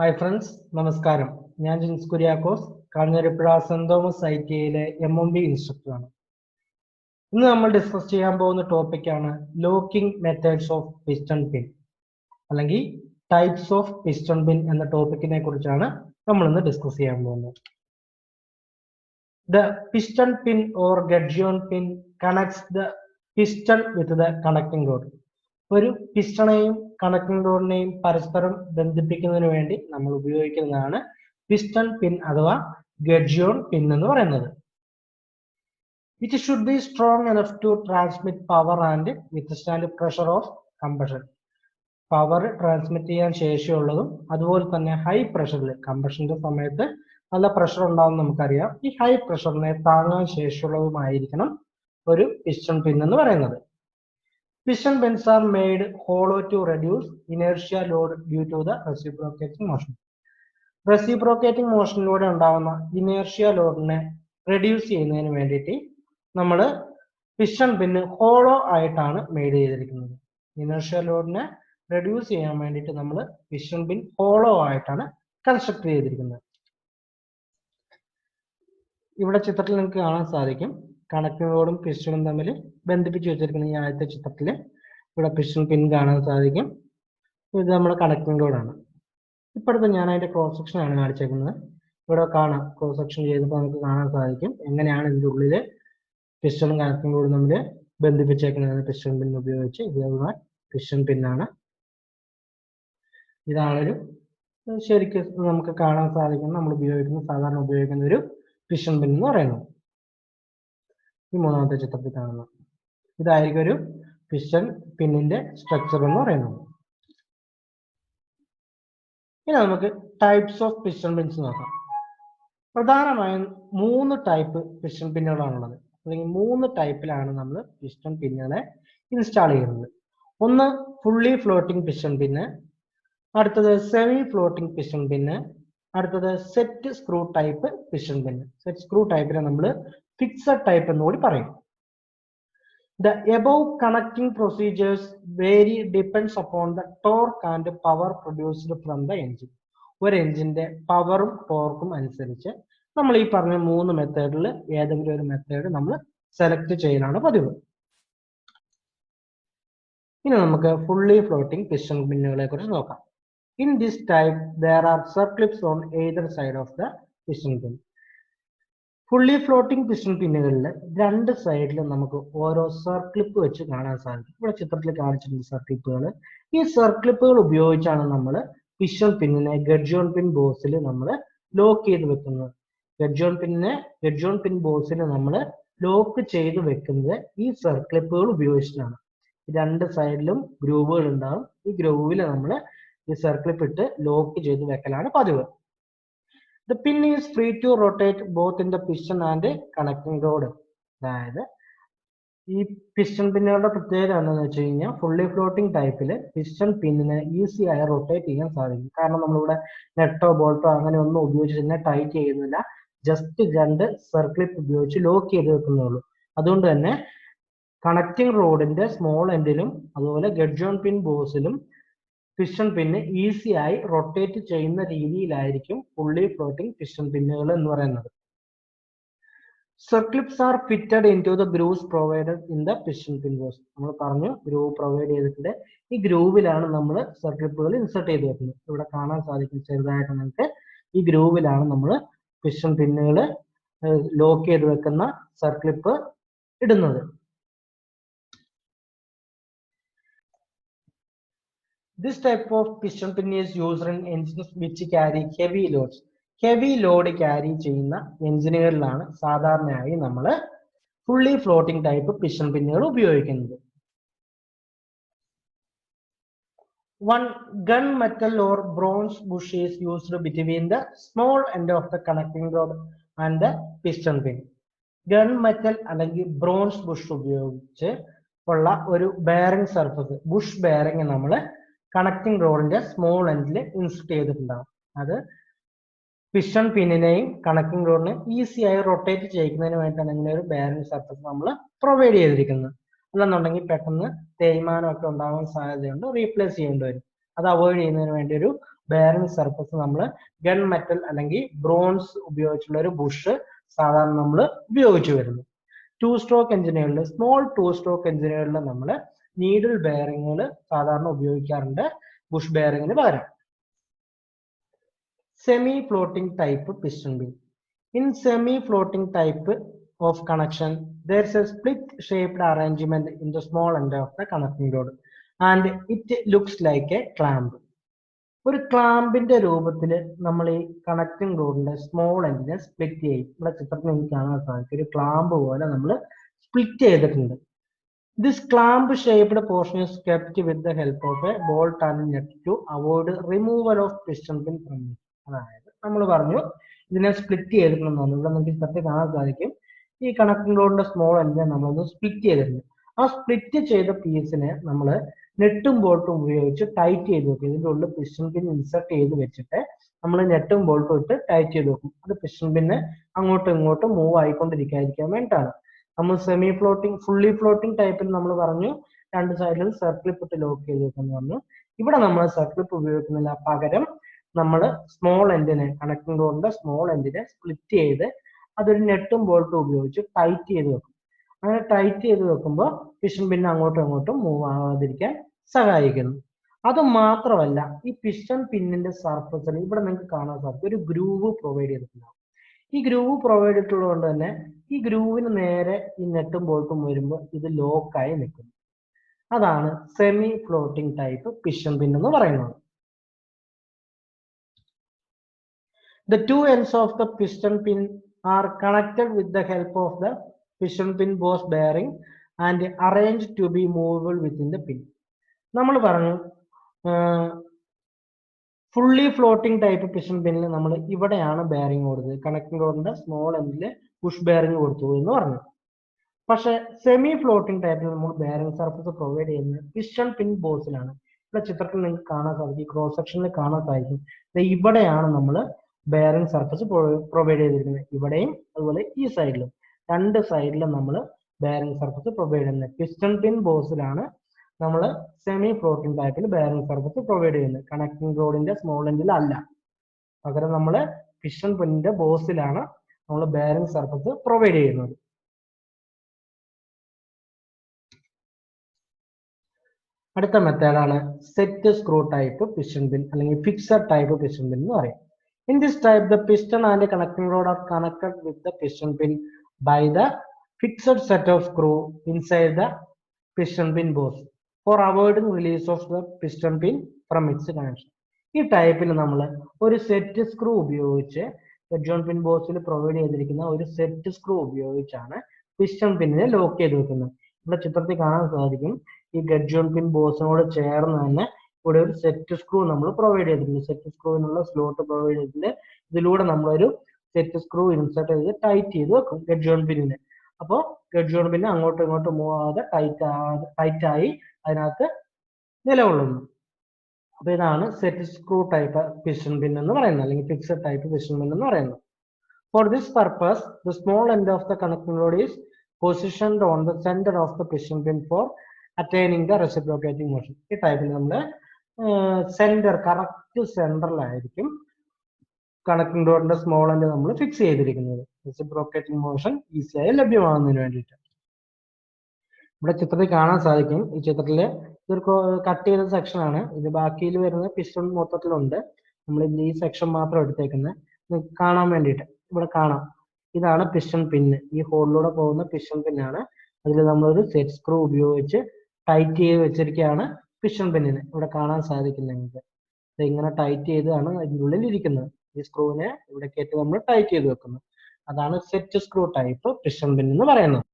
Hi friends, നമസ്കാരം. ഞാൻ Jins Kuriakose, Kanjirappuzha saint Thomas ഐടിഐയിലെ MMB ഇൻസ്ട്രക്ടറാണ്. ഇന്ന് നമ്മൾ ഡിസ്കസ് ചെയ്യാൻ പോകുന്ന ടോപ്പിക്കാണ് locking methods of piston pin അല്ലെങ്കിൽ ടൈപ്സ് ഓഫ് പിസ്റ്റൺ പിൻ എന്ന ടോപ്പിക്കിനെ കുറിച്ചാണ് നമ്മൾ ഇന്ന് ഡിസ്കസ് ചെയ്യാൻ പോകുന്നത്. The piston pin or gudgeon pin connects the piston with the connecting rod. ഒരു പിസ്റ്റണെയും കണക്റ്റിംഗ് റോഡിനെയും പരസ്പരം ബന്ധിപ്പിക്കുന്നതിന് വേണ്ടി നമ്മൾ ഉപയോഗിക്കുന്നതാണ് പിസ്റ്റൺ പിൻ അഥവാ ഗഡ്ജിയോൺ പിൻ എന്ന് പറയുന്നത്. It should be strong enough to transmit power and withstand pressure of combustion. Power transmit ചെയ്യാൻ ശേഷിയുള്ളതും അതുപോലെ തന്നെ ഹൈ പ്രഷറിൽ കമ്പഷന്റെ സമയത്ത് നല്ല പ്രഷർ ഉണ്ടാവും നമുക്കറിയാം. ഈ ഹൈ പ്രഷറിനെ താങ്ങാൻ ശേഷിയുള്ളതുമായിരിക്കണം ഒരു പിസ്റ്റൺ പിൻ എന്ന് പറയുന്നത്. Piston pins are made hollow to reduce inertia load due to the reciprocating motion. Reciprocating മോഷനിലൂടെ ഉണ്ടാവുന്ന ഇനേർഷ്യ ലോഡിനെ റെഡ്യൂസ് ചെയ്യുന്നതിന് വേണ്ടിയിട്ട് നമ്മൾ പിസ്റ്റൺ പിന്ന് ഹോളോ ആയിട്ടാണ് മെയ്ഡ് ചെയ്തിരിക്കുന്നത്. ഇനേർഷ്യ ലോഡിനെ റെഡ്യൂസ് ചെയ്യാൻ വേണ്ടിയിട്ട് നമ്മൾ പിസ്റ്റൺ പിൻ ഹോളോ ആയിട്ടാണ് കൺസ്ട്രക്ട് ചെയ്തിരിക്കുന്നത്. ഇവിടെ ചിത്രത്തിൽ നിങ്ങൾക്ക് കാണാൻ സാധിക്കും കണക്റ്റിംഗ് റോഡും പിസ്റ്റണും തമ്മിൽ ബന്ധിപ്പിച്ച് വെച്ചിരിക്കുന്ന ഈ ആദ്യത്തെ ചിത്രത്തിൽ ഇവിടെ പിസ്റ്റൺ പിൻ കാണാൻ സാധിക്കും. ഇത് നമ്മുടെ കണക്റ്റിംഗ് റോഡാണ്. ഇപ്പോഴത്തെ ഞാൻ അതിന്റെ ക്രോസ് സെക്ഷൻ ആണ് കാണിച്ചേക്കുന്നത്. ഇവിടെ കാണാം, ക്രോസ് സെക്ഷൻ ചെയ്തപ്പോൾ നമുക്ക് കാണാൻ സാധിക്കും എങ്ങനെയാണ് ഇതിന്റെ ഉള്ളിൽ പിസ്റ്റണും കണക്റ്റിംഗ് റോഡും തമ്മിൽ ബന്ധിപ്പിച്ചേക്കുന്നത്. പിസ്റ്റൺ പിൻ ഉപയോഗിച്ച് ഇതുള്ള പിസ്റ്റൺ പിന്നാണ്. ഇതാണൊരു ശരിക്കും നമുക്ക് കാണാൻ സാധിക്കുന്ന നമ്മൾ സാധാരണ ഉപയോഗിക്കുന്ന ഒരു പിസ്റ്റൺ പിൻ എന്ന് പറയുന്നത്. ഈ മൂന്നാമത്തെ ചിത്രത്തിൽ കാണുന്നത് ഇതായിരിക്കും ഒരു പിസ്റ്റൺ പിന്നിന്റെ സ്ട്രക്ചർ എന്ന് പറയുന്നത്. ഇനി നമുക്ക് ടൈപ്സ് ഓഫ് പിസ്റ്റൺ പിൻസ് നോക്കാം. പ്രധാനമായും 3 ടൈപ്പ് പിസ്റ്റൺ പിന്നുകളാണുള്ളത്, അല്ലെങ്കിൽ 3 ടൈപ്പിലാണ് നമ്മൾ പിസ്റ്റൺ പിന്നുകളെ ഇൻസ്റ്റാൾ ചെയ്യുന്നത്. ഒന്ന് ഫുള്ളി ഫ്ലോട്ടിംഗ് പിസ്റ്റൺ പിന്ന്, അടുത്തത് സെമി ഫ്ലോട്ടിംഗ് പിസ്റ്റൺ പിന്ന്, അടുത്തത് സെറ്റ് സ്ക്രൂ ടൈപ്പ് പിസ്റ്റൺ പിന്ന്. സെറ്റ് സ്ക്രൂ ടൈപ്പിനെ നമ്മൾ ഫിക്സഡ് ടൈപ്പ് എന്നുകൂടി പറയും. The above connecting procedures vary depends upon the torque and power produced from the engine. ഒരു എഞ്ചിന്റെ പവറും ടോർക്കും അനുസരിച്ച് നമ്മൾ ഈ പറഞ്ഞ 3 മെത്തേഡിൽ ഏതെങ്കിലും ഒരു മെത്തേഡ് നമ്മൾ സെലക്ട് ചെയ്യലാണ് പതിവ്. ഇനി നമുക്ക് ഫുള്ളി ഫ്ലോട്ടിംഗ് പിസ്റ്റൺ പിന്നുകളെ കുറിച്ച് നോക്കാം. In this type there are circlips on either side of the piston pin. Fully floating piston പിന്നുകളിൽ 2 സൈഡിലും നമുക്ക് ഓരോ സർക്ലിപ്പ് വെച്ച് കാണാൻ സാധിക്കും. ഇവിടെ ചിത്രത്തിൽ കാണിച്ചിട്ടുണ്ട് സർക്ലിപ്പുകൾ. ഈ സർക്ലിപ്പുകൾ ഉപയോഗിച്ചാണ് നമ്മൾ പിസ്റ്റൺ പിന്നിനെ ഗഡ്ജിയോൺ പിൻ ബോസിൽ നമ്മൾ ലോക്ക് ചെയ്ത് വെക്കുന്നത്. ഗഡ്ജിയോൺ പിൻ ബോസിൽ നമ്മൾ ലോക്ക് ചെയ്ത് വെക്കുന്നത് ഈ സർക്ലിപ്പുകൾ ഉപയോഗിച്ചിട്ടാണ്. 2 സൈഡിലും ഗ്രൂവുകൾ ഉണ്ടാവും. ഈ ഗ്രൂവിൽ നമ്മൾ ഈ സർക്ലിപ്പ് ഇട്ട് ലോക്ക് ചെയ്ത് വെക്കലാണ് പതിവ്. The pin is free to rotate both in the piston and connecting rod. അതായത് ഈ പിസ്റ്റൺ പിന്നുകളുടെ പ്രത്യേകത എന്താണെന്ന് വെച്ച് കഴിഞ്ഞാൽ ഫുള്ളി ഫ്ലോട്ടിംഗ് ടൈപ്പിൽ പിസ്റ്റൺ പിന്നിനെ ഈസി ആയി റൊട്ടേറ്റ് ചെയ്യാൻ സാധിക്കും. കാരണം നമ്മളിവിടെ നെട്ടോ ബോൾട്ടോ അങ്ങനെ ഒന്നും ഉപയോഗിച്ച് തന്നെ ടൈറ്റ് ചെയ്യുന്നില്ല, ജസ്റ്റ് 2 സർക്ലിപ്പ് ഉപയോഗിച്ച് ലോക്ക് ചെയ്ത് വെക്കുന്നുള്ളൂ. അതുകൊണ്ട് തന്നെ കണക്റ്റിംഗ് റോഡിന്റെ സ്മോൾ എൻഡിലും അതുപോലെ ഗഡ്ജിയോൺ പിൻ ബോസിലും പിസ്റ്റൺ പിന്ന് ഈസി ആയി റൊട്ടേറ്റ് ചെയ്യുന്ന രീതിയിലായിരിക്കും ഫുള്ളി ഫ്ലോട്ടിംഗ് പിസ്റ്റൺ പിന്നുകൾ എന്ന് പറയുന്നത്. Circlips are fitted into the grooves provided in the piston pin boss. നമ്മൾ പറഞ്ഞു ഗ്രൂവ് പ്രൊവൈഡ് ചെയ്തിട്ടുണ്ട്. ഈ ഗ്രൂവിലാണ് നമ്മൾ സർക്ലിപ്പുകൾ ഇൻസർട്ട് ചെയ്ത് വെക്കുന്നത്. ഇവിടെ കാണാൻ സാധിക്കും ചെറുതായിട്ട് നമുക്ക് ഈ ഗ്രൂവിലാണ് നമ്മൾ പിസ്റ്റൺ പിന്നുകൾ ലോക്ക് ചെയ്ത് വെക്കുന്ന സർക്ലിപ്പ് ഇടുന്നത്. This type of piston pin is used in engines which carry heavy loads. Heavy load carry ചെയ്യുന്ന എഞ്ചിനുകളിലാണ് സാധാരണയായി നമ്മൾ ഫുള്ളി ഫ്ലോട്ടിംഗ് ടൈപ്പ് പിസ്റ്റൺ പിന്നുകൾ ഉപയോഗിക്കുന്നത്. One gun metal or bronze bush is used between the small end of the connecting rod and the piston pin. Gun metal അല്ലെങ്കിൽ bronze Bush ഉപയോഗിച്ച് ഉള്ള ഒരു bearing surface, Bush bearing നമ്മൾ connecting റോഡിന്റെ small എൻഡിൽ insert ചെയ്തിട്ടുണ്ടാകും. അത് piston പിന്നിനെയും connecting റോഡിനെയും easy ആയി റൊട്ടേറ്റ് ചെയ്യിക്കുന്നതിന് വേണ്ടിയിട്ടാണ് ഇങ്ങനെ ഒരു ബെയറിംഗ് സർഫസ് നമ്മൾ പ്രൊവൈഡ് ചെയ്തിരിക്കുന്നത്. അല്ലെന്നുണ്ടെങ്കിൽ പെട്ടെന്ന് തേയ്മാനമൊക്കെ ഉണ്ടാവാൻ സാധ്യതയുണ്ട്, റീപ്ലേസ് ചെയ്യേണ്ടി വരും. അത് അവോയ്ഡ് ചെയ്യുന്നതിന് വേണ്ടി ഒരു ബെയറിംഗ് സർഫസ് നമ്മൾ ഗൺ മെറ്റൽ അല്ലെങ്കിൽ ബ്രോൺസ് ഉപയോഗിച്ചുള്ള ഒരു ബുഷ് സാധാരണ നമ്മൾ ഉപയോഗിച്ചു വരുന്നു. 2 സ്ട്രോക്ക് എഞ്ചിനുകളിൽ, സ്മോൾ 2 സ്ട്രോക്ക് എഞ്ചിനുകളിൽ നമ്മൾ നീഡിൽ ബെയറിങ്ങുകൾ സാധാരണ ഉപയോഗിക്കാറുണ്ട് ബുഷ് ബെയറിങ്ങിന് പകരം. Semi floating type piston bin. In semi-floating type of connection, there is a split-shaped arrangement in the small end of the connecting rod, and it looks like a clamp. ഒരു ക്ലാമ്പിന്റെ രൂപത്തിൽ നമ്മൾ ഈ connecting റോഡിന്റെ small എൻഡിനെ split ചെയ്യും. ഇവിടെ ചിത്രത്തിൽ നിങ്ങൾക്ക് കാണാൻ സാധിക്കും ഒരു ക്ലാമ്പ് പോലെ നമ്മൾ സ്പ്ലിറ്റ് ചെയ്തിട്ടുണ്ട്. This clamp shaped portion is kept with the help of a bolt and nut to avoid removal of piston pin from it. അതായത് നമ്മൾ പറഞ്ഞു ഇതിനെ സ്പ്ലിറ്റ് ചെയ്തിട്ടുണ്ടെന്നാണ്. ഇവിടെ നമുക്ക് ചിത്രത്തിൽ കാണാൻ സാധിക്കും ഈ കണക്റ്റിംഗ് റോഡിന്റെ സ്മോൾ എൻഡിനെ നമ്മളൊന്ന് സ്പ്ലിറ്റ് ചെയ്തിട്ടുണ്ട്. ആ സ്പ്ലിറ്റ് ചെയ്ത പീസിനെ നമ്മൾ നെറ്റും ബോൾട്ടും ഉപയോഗിച്ച് ടൈറ്റ് ചെയ്ത് വെക്കും. ഇതിന്റെ ഉള്ളിൽ പിസ്റ്റൺ പിൻ ഇൻസർട്ട് ചെയ്ത് വെച്ചിട്ട് നമ്മൾ നെറ്റും ബോൾട്ടും ഇട്ട് ടൈറ്റ് ചെയ്ത് വെക്കും. അത് പിസ്റ്റൺ പിന്നെ അങ്ങോട്ടും ഇങ്ങോട്ടും മൂവ് ആയിക്കൊണ്ടിരിക്കാതിരിക്കാൻ വേണ്ടിയിട്ടാണ്. നമ്മൾ സെമി ഫ്ലോട്ടിംഗ്, ഫുള്ളി ഫ്ലോട്ടിംഗ് ടൈപ്പിൽ നമ്മൾ പറഞ്ഞു രണ്ട് സൈഡിലും സർക്ലിപ്പ് ഇട്ട് ലോക്ക് ചെയ്ത് വെക്കുന്നു പറഞ്ഞു. ഇവിടെ നമ്മൾ സർക്ലിപ്പ് ഉപയോഗിക്കുന്നില്ല, പകരം നമ്മൾ സ്മോൾ എൻഡിനെ, കണക്റ്റിംഗ് റോഡിന്റെ സ്മോൾ എൻഡിനെ സ്പ്ലിറ്റ് ചെയ്ത് അതൊരു നെറ്റും ബോൾട്ടും ഉപയോഗിച്ച് ടൈറ്റ് ചെയ്ത് വെക്കും. അങ്ങനെ ടൈറ്റ് ചെയ്ത് വെക്കുമ്പോൾ പിസ്റ്റൺ പിൻ അങ്ങോട്ടും ഇങ്ങോട്ടും മൂവ് ആവാതിരിക്കാൻ സഹായിക്കുന്നു. അത് മാത്രമല്ല, ഈ പിസ്റ്റൺ പിന്നിന്റെ സർഫസിൽ ഇവിടെ നിങ്ങൾക്ക് കാണാൻ സാധിക്കും ഒരു ഗ്രൂവ് പ്രൊവൈഡ് ചെയ്തിട്ടുണ്ടാവും. ഈ ഗ്രൂവ് പ്രൊവൈഡ് ചെയ്തിട്ടുള്ളത് കൊണ്ട് തന്നെ ഈ ഗ്രൂവിന് നേരെ ഈ നെറ്റും ബോൾട്ടും വരുമ്പോൾ ഇത് ലോക്കായി നിൽക്കുന്നു. അതാണ് സെമി ഫ്ലോട്ടിംഗ് ടൈപ്പ് പിസ്റ്റൺ പിൻ എന്ന് പറയുന്നത്. The two ends of the piston pin are connected with the help of the piston pin boss bearing and arranged to be movable within the pin. നമ്മൾ പറഞ്ഞു ഫുള്ളി ഫ്ലോട്ടിംഗ് ടൈപ്പ് പിസ്റ്റൺ പിന്നിൽ നമ്മൾ ഇവിടെയാണ് bearing കൊടുത്തത്, connecting റോഡിന്റെ small എൻഡിൽ push bearing കൊടുത്തു എന്ന് പറഞ്ഞു. പക്ഷെ സെമി ഫ്ലോട്ടിംഗ് ടൈപ്പിൽ നമ്മൾ ബെയറിംഗ് സർഫസ് പ്രൊവൈഡ് ചെയ്യുന്നത് പിസ്റ്റൺ പിൻ ബോസിലാണ്. ഇവിടെ ചിത്രത്തിൽ നിങ്ങൾക്ക് കാണാൻ സാധിക്കും, ക്രോസ് സെക്ഷനിൽ കാണാൻ സാധിക്കും ഇവിടെയാണ് നമ്മൾ ബെയറിംഗ് സർഫസ് പ്രൊവൈഡ് ചെയ്തിരിക്കുന്നത്. ഇവിടെയും അതുപോലെ ഈ സൈഡിലും, രണ്ട് സൈഡിലും നമ്മൾ ബെയറിംഗ് സർഫസ് പ്രൊവൈഡ് ചെയ്യുന്നത്. പിസ്റ്റൺ പിൻ ബോസിലാണ് നമ്മൾ സെമി ഫ്ലോട്ടിംഗ് ടൈപ്പിൽ ബെയറിംഗ് സർഫസ് പ്രൊവൈഡ് ചെയ്യുന്നത്, കണക്റ്റിംഗ് റോഡിന്റെ സ്മോൾ എൻഡിൽ അല്ല. പകരം നമ്മൾ പിസ്റ്റൺ പിന്നിന്റെ ബോസിലാണ് നമ്മൾ ബെയറിംഗ് സർഫസ് പ്രൊവൈഡ് ചെയ്യുന്നത്. അടുത്ത മെത്തേഡാണ് set screw type piston pin അല്ലെങ്കിൽ ഫിക്സഡ് ടൈപ്പ് പിസ്റ്റൺ പിൻ എന്ന് പറയും. In this type, the piston and the connecting rod are connected with the piston pin by the fixed set of screw inside the piston pin boss for avoiding release of the piston pin from its connection. ഈ ടൈപ്പിൽ നമ്മൾ ഒരു set screw ഉപയോഗിച്ച് ഗഡ്ജോൺ പിൻ ബോസിൽ provide ചെയ്തിരിക്കുന്ന ഒരു set screw ഉപയോഗിച്ചാണ് piston പിന്നിനെ lock ചെയ്ത് വെക്കുന്നത്. ഇവിടെ ചിത്രത്തിൽ കാണാൻ സാധിക്കും ഈ ഗഡ്ജോൺ പിൻ ബോസിനോട് ചേർന്ന് തന്നെ ഇവിടെ ഒരു സെറ്റ് സ്ക്രൂ നമ്മൾ പ്രൊവൈഡ് ചെയ്തിട്ടുണ്ട്. സെറ്റ് സ്ക്രൂവിനുള്ള സ്ലോട്ട് പ്രൊവൈഡ് ചെയ്തിട്ടുണ്ട്. ഇതിലൂടെ നമ്മളൊരു സെറ്റ് സ്ക്രൂ ഇൻസർട്ട് ചെയ്ത് ടൈറ്റ് ചെയ്ത് വെക്കും ഗഡ്ജോൺ പിന്നിനെ. അപ്പോൾ ഗഡ്ജോൺ പിന്ന് അങ്ങോട്ടും ഇങ്ങോട്ടും മൂവ് ആവാതെ ടൈറ്റായി അതിനകത്ത് നിലകൊള്ളുന്നു. അപ്പൊ ഇതാണ് സെറ്റ് സ്ക്രൂ ടൈപ്പ് പിസ്റ്റൺ പിൻ എന്ന് പറയുന്നത്, അല്ലെങ്കിൽ ഫിക്സഡ് ടൈപ്പ് പിസ്റ്റൺ പിൻ എന്ന് പറയുന്നത്. For this purpose the small end of the connecting road is positioned on the centre of the piston pin four attaining the reciprocating motion. ഈ ടൈപ്പിൽ നമ്മൾ centre, correct സെന്ററിലായിരിക്കും connecting റോഡിന്റെ small end നമ്മൾ fix ചെയ്തിരിക്കുന്നത്, reciprocating motion ഈസിയായി ലഭ്യമാകുന്നതിന് വേണ്ടിയിട്ട്. ഇവിടെ ചിത്രത്തിൽ കാണാൻ സാധിക്കും, ഈ ചിത്രത്തില് ഇതൊരു കട്ട് ചെയ്ത സെക്ഷൻ ആണ്. ഇത് ബാക്കിയിൽ വരുന്ന പിസ്റ്റൺ മൊത്തത്തിലുണ്ട്, നമ്മൾ ഈ സെക്ഷൻ മാത്രം എടുത്തേക്കുന്നത് കാണാൻ വേണ്ടിയിട്ട്. ഇവിടെ കാണാം, ഇതാണ് പിസ്റ്റൺ പിന്ന്, ഈ ഹോളിലൂടെ പോകുന്ന പിസ്റ്റൺ പിന്നാണ്. അതിൽ നമ്മളൊരു സെറ്റ് സ്ക്രൂ ഉപയോഗിച്ച് ടൈറ്റ് ചെയ്ത് വെച്ചിരിക്കുകയാണ് പിസ്റ്റൺ പിന്നിന്. ഇവിടെ കാണാൻ സാധിക്കുന്നെങ്കിൽ ഇങ്ങനെ ടൈറ്റ് ചെയ്താണ് അതിൻ്റെ ഉള്ളിൽ ഇരിക്കുന്നത്. ഈ സ്ക്രൂവിനെ ഇവിടെ കയറ്റി നമ്മൾ ടൈറ്റ് ചെയ്ത് വെക്കുന്നു. അതാണ് സെറ്റ് സ്ക്രൂ ടൈപ്പ് പിസ്റ്റൺ പിൻ എന്ന് പറയുന്നത്.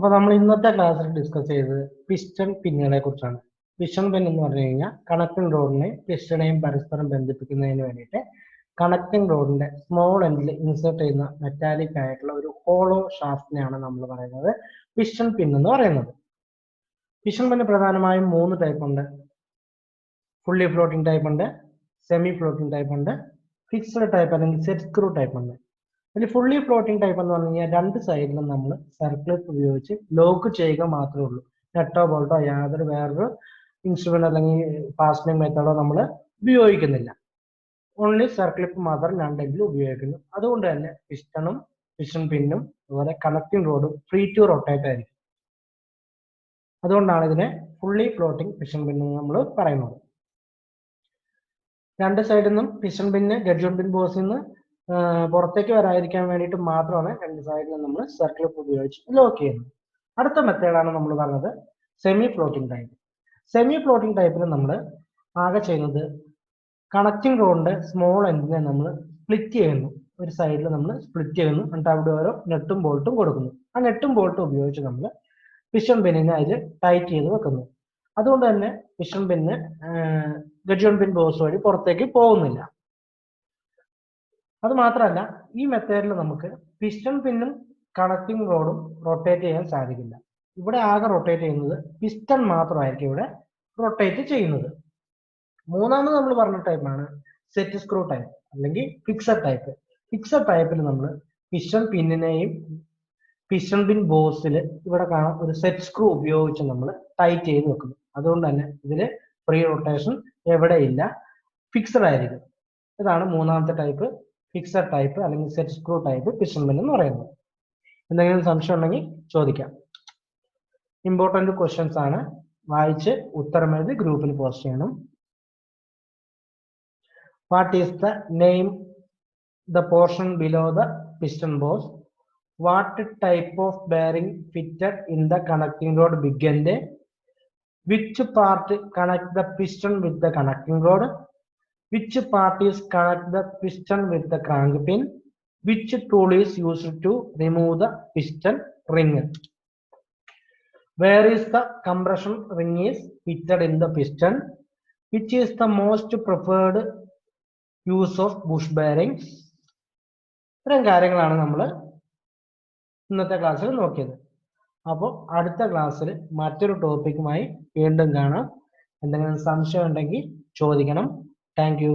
അപ്പോൾ നമ്മൾ ഇന്നത്തെ ക്ലാസ്സിൽ ഡിസ്കസ് ചെയ്തത് പിസ്റ്റൺ പിന്നുകളെ കുറിച്ചാണ്. പിസ്റ്റൺ പിൻ എന്ന് പറഞ്ഞു കഴിഞ്ഞാൽ കണക്റ്റിംഗ് റോഡിനെ പിസ്റ്റണെയും പരസ്പരം ബന്ധിപ്പിക്കുന്നതിന് വേണ്ടിയിട്ട് കണക്റ്റിംഗ് റോഡിന്റെ സ്മോൾ എൻഡിൽ ഇൻസേർട്ട് ചെയ്യുന്ന മെറ്റാലിക് ആയിട്ടുള്ള ഒരു ഹോളോ ഷാഫ്റ്റിനെയാണ് നമ്മൾ പറയുന്നത് പിസ്റ്റൺ പിൻ എന്ന് പറയുന്നത്. പിസ്റ്റൺ പിന്ന് പ്രധാനമായും 3 ടൈപ്പ് ഉണ്ട്. ഫുള്ളി ഫ്ലോട്ടിംഗ് ടൈപ്പ് ഉണ്ട്, സെമി ഫ്ലോട്ടിംഗ് ടൈപ്പ് ഉണ്ട്, ഫിക്സ്ഡ് ടൈപ്പ് അല്ലെങ്കിൽ സെറ്റ് സ്ക്രൂ ടൈപ്പ് ഉണ്ട്. അതിൽ ഫുള്ളി ഫ്ലോട്ടിംഗ് ടൈപ്പ് എന്ന് പറഞ്ഞു കഴിഞ്ഞാൽ 2 സൈഡിലും നമ്മൾ സർക്ലിപ്പ് ഉപയോഗിച്ച് ലോക്ക് ചെയ്യുക മാത്രമേ ഉള്ളൂ. നെട്ടോ ബോൾട്ടോ യാതൊരു വേറൊരു ഇൻസ്ട്രുമെന്റ് അല്ലെങ്കിൽ ഫാസ്റ്റനിങ് മെത്തേഡോ നമ്മൾ ഉപയോഗിക്കുന്നില്ല. ഓൺലി സർക്ലിപ്പ് മാത്രം 2 ഉപയോഗിക്കുന്നു. അതുകൊണ്ട് തന്നെ പിസ്റ്റണും പിസ്റ്റൺ പിന്നും അതുപോലെ കണക്റ്റിംഗ് റോഡും ഫ്രീ ടു റൊട്ടേറ്റ് ആയിരിക്കും. അതുകൊണ്ടാണ് ഇതിനെ ഫുള്ളി ഫ്ലോട്ടിംഗ് പിസ്റ്റൺ പിൻ എന്ന് നമ്മൾ പറയുന്നത്. 2 സൈഡിൽ നിന്നും പിസ്റ്റൺ പിന്ന് ഗഡ്ജോൺ പിൻ ബോസിൽ നിന്ന് പുറത്തേക്ക് വരാതിരിക്കാൻ വേണ്ടിയിട്ട് മാത്രമാണ് 2 സൈഡിലും നമ്മൾ സർക്ലിപ്പ് ഉപയോഗിച്ച് ലോക്ക് ചെയ്യുന്നത്. അടുത്ത മെത്തേഡാണ് നമ്മൾ പറഞ്ഞത് semi floating type. Semi floating ടൈപ്പിൽ നമ്മൾ ആകെ ചെയ്യുന്നത് കണക്റ്റിംഗ് റോഡിന്റെ സ്മോൾ എൻഡിനെ നമ്മൾ സ്പ്ലിറ്റ് ചെയ്യുന്നു. ഒരു സൈഡിൽ നമ്മൾ സ്പ്ലിറ്റ് ചെയ്യുന്നു, എന്നിട്ട് അവിടെ ഓരോ നെട്ടും ബോൾട്ടും കൊടുക്കുന്നു. ആ നെട്ടും ബോൾട്ടും ഉപയോഗിച്ച് നമ്മൾ പിസ്റ്റൺ പിന്നിനെ അതിൽ ടൈറ്റ് ചെയ്ത് വെക്കുന്നു. അതുകൊണ്ട് തന്നെ പിസ്റ്റൺ പിന്ന് ഗഡ്ജോൺ പിൻ ബോസ് വഴി പുറത്തേക്ക് പോകുന്നില്ല. അത് മാത്രമല്ല, ഈ മെത്തേഡിൽ നമുക്ക് പിസ്റ്റൺ പിന്നും കണക്റ്റിംഗ് റോഡും റൊട്ടേറ്റ് ചെയ്യാൻ സാധിക്കില്ല. ഇവിടെ ആകെ റൊട്ടേറ്റ് ചെയ്യുന്നത് പിസ്റ്റൺ മാത്രമായിരിക്കും ഇവിടെ റൊട്ടേറ്റ് ചെയ്യുന്നത്. മൂന്നാമത് നമ്മൾ പറഞ്ഞ ടൈപ്പാണ് സെറ്റ് സ്ക്രൂ ടൈപ്പ് അല്ലെങ്കിൽ ഫിക്സഡ് ടൈപ്പ്. ഫിക്സഡ് ടൈപ്പിൽ നമ്മൾ പിസ്റ്റൺ പിന്നിനെയും പിസ്റ്റൺ പിൻ ബോസിൽ ഇവിടെ കാണാം ഒരു സെറ്റ് സ്ക്രൂ ഉപയോഗിച്ച് നമ്മൾ ടൈറ്റ് ചെയ്ത് വെക്കുന്നു. അതുകൊണ്ട് തന്നെ ഇതിൽ ഫ്രീ റൊട്ടേഷൻ എവിടെയില്ല, ഫിക്സഡ് ആയിരിക്കും. ഇതാണ് മൂന്നാമത്തെ ടൈപ്പ്, ഫിക്സഡ് ടൈപ്പ് അല്ലെങ്കിൽ സെറ്റ് സ്ക്രൂ ടൈപ്പ് പിസ്റ്റൺ പിൻ എന്ന് പറയുന്നത്. എന്തെങ്കിലും സംശയം ഉണ്ടെങ്കിൽ ചോദിക്കാം. ഇമ്പോർട്ടന്റ് ക്വസ്റ്റ്യൻസ് ആണ്, വായിച്ച് ഉത്തരം എഴുതി ഗ്രൂപ്പിൽ പോസ്റ്റ് ചെയ്യണം. What is the name the portion below the piston boss? What type of bearing fitted in the connecting rod big end? Which part connect the piston with the connecting rod? Which part is connect the piston with the crank pin? Which tool is used to remove the piston ring? Where is the compression ring is fitted in the piston? Which is the most preferred use of bush bearings? ഇത്രയും കാര്യങ്ങളാണ് നമ്മൾ ഇന്നത്തെ ക്ലാസ്സിൽ നോക്കിയത്. അപ്പോൾ അടുത്ത ക്ലാസ്സിൽ മറ്റൊരു ടോപ്പിക്കുമായി വീണ്ടും കാണാം. എന്തെങ്കിലും സംശയം ഉണ്ടെങ്കിൽ ചോദിക്കണം. Thank you.